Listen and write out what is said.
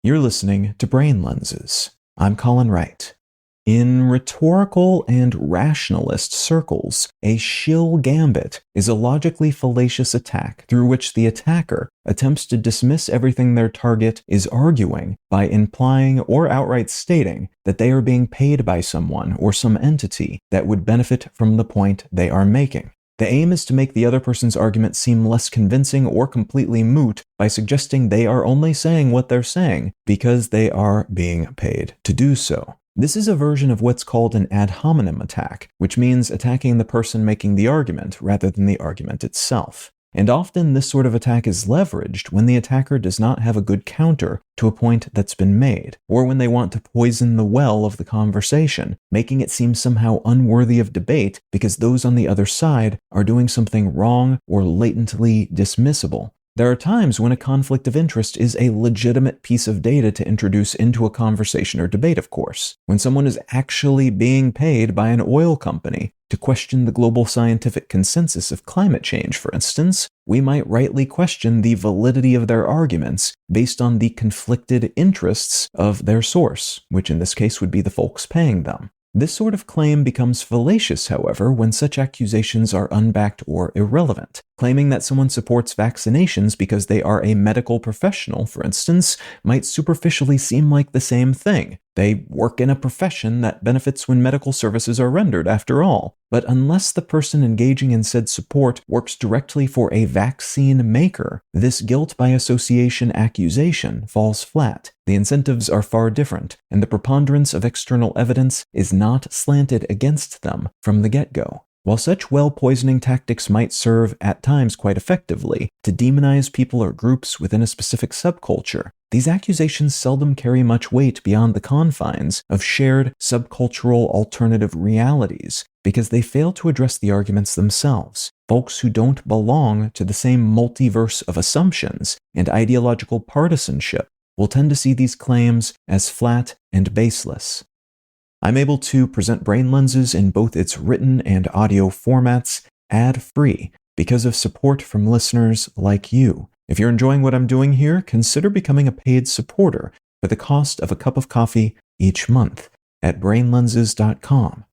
You're listening to Brain Lenses. I'm Colin Wright. In rhetorical and rationalist circles, a Shill Gambit is a logically fallacious attack through which the attacker attempts to dismiss everything their target is arguing by implying or outright stating that they are being paid by someone or some entity that would benefit from the point they are making. The aim is to make the other person's argument seem less convincing or completely moot by suggesting they are only saying what they're saying because they are being paid to do so. This is a version of what's called an ad hominem attack, which means attacking the person making the argument rather than the argument itself. And often this sort of attack is leveraged when the attacker does not have a good counter to a point that's been made, or when they want to poison the well of the conversation, making it seem somehow unworthy of debate because those on the other side are doing something wrong or latently dismissible. There are times when a conflict of interest is a legitimate piece of data to introduce into a conversation or debate, of course. When someone is actually being paid by an oil company to question the global scientific consensus of climate change, for instance, we might rightly question the validity of their arguments based on the conflicted interests of their source, which in this case would be the folks paying them. This sort of claim becomes fallacious, however, when such accusations are unbacked or irrelevant. Claiming that someone supports vaccinations because they are a medical professional, for instance, might superficially seem like the same thing. They work in a profession that benefits when medical services are rendered, after all. But unless the person engaging in said support works directly for a vaccine maker, this guilt by association accusation falls flat. The incentives are far different, and the preponderance of external evidence is not slanted against them from the get-go. While such well-poisoning tactics might serve, at times quite effectively, to demonize people or groups within a specific subculture, these accusations seldom carry much weight beyond the confines of shared subcultural alternative realities, because they fail to address the arguments themselves. Folks who don't belong to the same multiverse of assumptions and ideological partisanship will tend to see these claims as flat and baseless. I'm able to present Brain Lenses in both its written and audio formats ad-free because of support from listeners like you. If you're enjoying what I'm doing here, consider becoming a paid supporter for the cost of a cup of coffee each month at brainlenses.com.